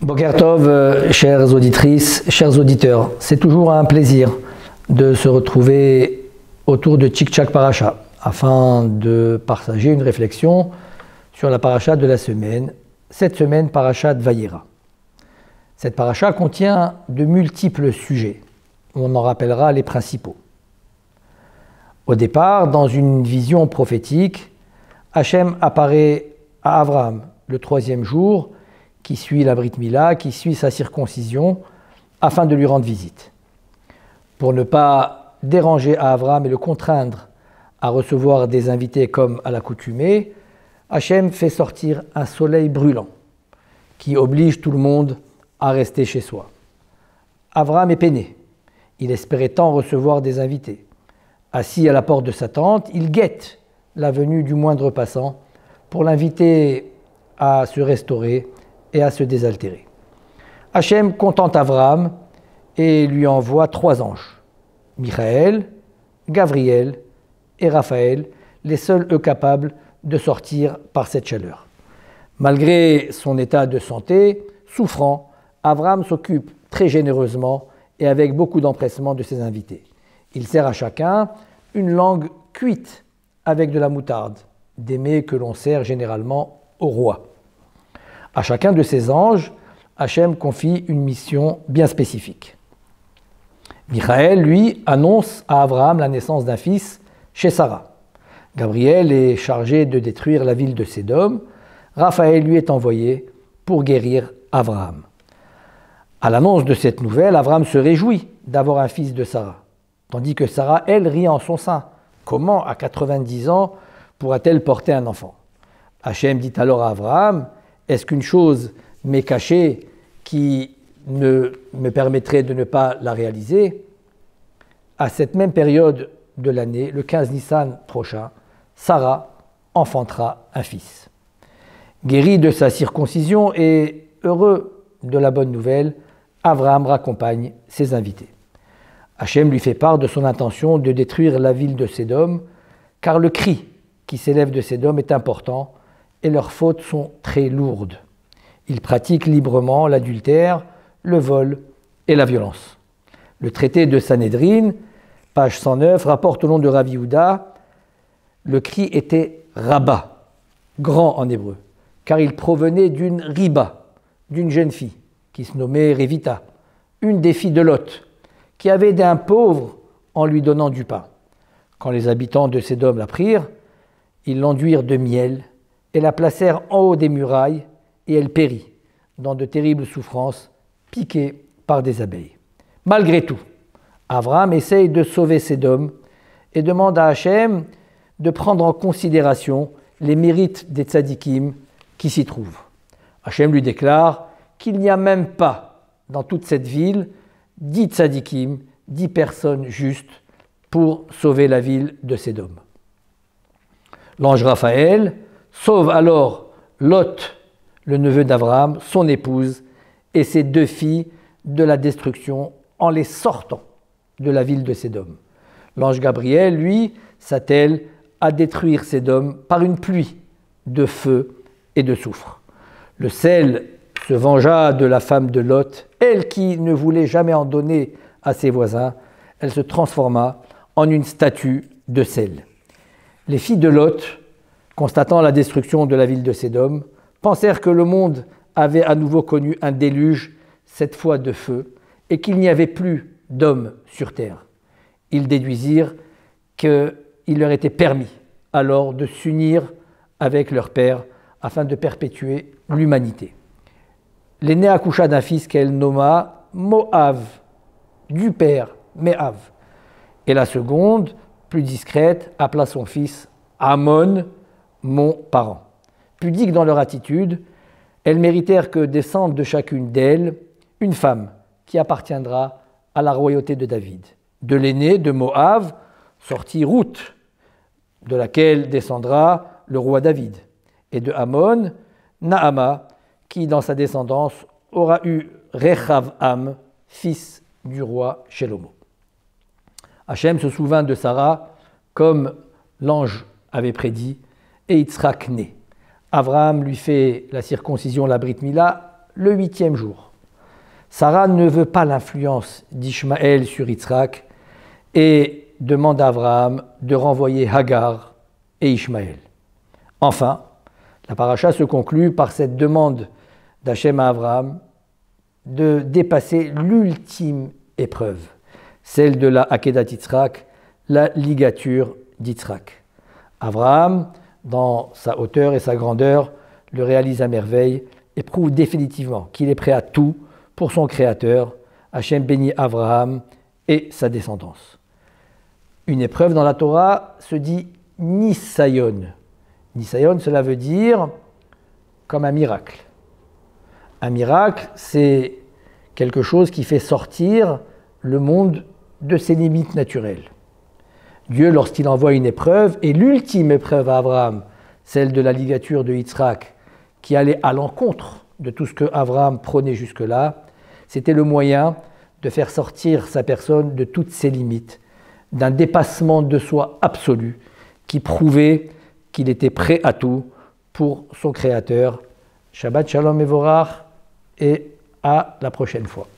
Boker Tov, chères auditrices, chers auditeurs, c'est toujours un plaisir de se retrouver autour de Tchik Tchak Parasha afin de partager une réflexion sur la paracha de la semaine, cette semaine Parashat Vayera. Cette paracha contient de multiples sujets, on en rappellera les principaux. Au départ, dans une vision prophétique, Hachem apparaît à Abraham le 3e jour, qui suit la Brit Mila, qui suit sa circoncision, afin de lui rendre visite. Pour ne pas déranger Abraham et le contraindre à recevoir des invités comme à l'accoutumée, Hachem fait sortir un soleil brûlant, qui oblige tout le monde à rester chez soi. Abraham est peiné, il espérait tant recevoir des invités. Assis à la porte de sa tente, il guette la venue du moindre passant pour l'inviter à se restaurer et à se désaltérer. Hachem contente Abraham et lui envoie 3 anges, Michaël, Gabriel et Raphaël, les seuls eux capables de sortir par cette chaleur. Malgré son état de santé souffrant, Abraham s'occupe très généreusement et avec beaucoup d'empressement de ses invités. Il sert à chacun une langue cuite avec de la moutarde, des mets que l'on sert généralement au roi. À chacun de ces anges, Hachem confie une mission bien spécifique. Michaël, lui, annonce à Abraham la naissance d'un fils chez Sarah. Gabriel est chargé de détruire la ville de Sédom. Raphaël lui est envoyé pour guérir Abraham. À l'annonce de cette nouvelle, Abraham se réjouit d'avoir un fils de Sarah, tandis que Sarah, elle, rit en son sein. Comment, à 90 ans, pourra-t-elle porter un enfant? Hachem dit alors à Abraham: est-ce qu'une chose m'est cachée qui me permettrait de ne pas la réaliser? À cette même période de l'année, le 15 Nissan prochain, Sarah enfantera un fils. Guéri de sa circoncision et heureux de la bonne nouvelle, Abraham raccompagne ses invités. Hachem lui fait part de son intention de détruire la ville de Sédom, car le cri qui s'élève de Sédom est important et leurs fautes sont très lourdes. Ils pratiquent librement l'adultère, le vol et la violence. Le traité de Sanhédrin, page 109, rapporte au nom de Rabbi Yehuda, le cri était Rabba, grand en hébreu, car il provenait d'une riba, d'une jeune fille, qui se nommait Revita, une des filles de Lot, qui avait aidé un pauvre en lui donnant du pain. Quand les habitants de Sédom l'apprirent, ils l'enduirent de miel et la placèrent en haut des murailles, et elle périt dans de terribles souffrances, piquée par des abeilles. Malgré tout, Abraham essaye de sauver Sédom et demande à Hachem de prendre en considération les mérites des tzadikim qui s'y trouvent. Hachem lui déclare qu'il n'y a même pas dans toute cette ville 10 tzadikim, 10 personnes justes pour sauver la ville de Sédom. L'ange Raphaël sauve alors Lot, le neveu d'Abraham, son épouse et ses 2 filles de la destruction en les sortant de la ville de Sédom. L'ange Gabriel, lui, s'attelle à détruire Sédom par une pluie de feu et de soufre. Le sel se vengea de la femme de Lot, elle qui ne voulait jamais en donner à ses voisins. Elle se transforma en une statue de sel. Les filles de Lot, constatant la destruction de la ville de Sédom, pensèrent que le monde avait à nouveau connu un déluge, cette fois de feu, et qu'il n'y avait plus d'hommes sur terre. Ils déduisirent qu'il leur était permis alors de s'unir avec leur père afin de perpétuer l'humanité. L'aînée accoucha d'un fils qu'elle nomma Moav, du père Méav, et la seconde, plus discrète, appela son fils Amon, mon parent. Pudiques dans leur attitude, elles méritèrent que descende de chacune d'elles une femme qui appartiendra à la royauté de David. De l'aîné de Moav sortit Ruth, de laquelle descendra le roi David, et de Amon, Naama, qui dans sa descendance aura eu Rechavam, fils du roi Shelomo. Hachem se souvint de Sarah comme l'ange avait prédit et Yitzhak naît. Abraham lui fait la circoncision, la Brit Mila, le 8e jour. Sarah ne veut pas l'influence d'Ishmaël sur Yitzhak et demande à Abraham de renvoyer Hagar et Ishmaël. Enfin, la paracha se conclut par cette demande d'Hachem à Abraham de dépasser l'ultime épreuve, celle de la Akedat Yitzhak, la ligature d'Yitzhak. Abraham, dans sa hauteur et sa grandeur, le réalise à merveille et prouve définitivement qu'il est prêt à tout pour son Créateur. Hachem bénit Abraham et sa descendance. Une épreuve dans la Torah se dit Nisayon. Nisayon, cela veut dire comme un miracle. Un miracle, c'est quelque chose qui fait sortir le monde de ses limites naturelles. Dieu, lorsqu'il envoie une épreuve, et l'ultime épreuve à Abraham, celle de la ligature de Yitzhak, qui allait à l'encontre de tout ce que Abraham prônait jusque-là, c'était le moyen de faire sortir sa personne de toutes ses limites, d'un dépassement de soi absolu, qui prouvait qu'il était prêt à tout pour son Créateur. Shabbat Shalom Mevorach et à la prochaine fois.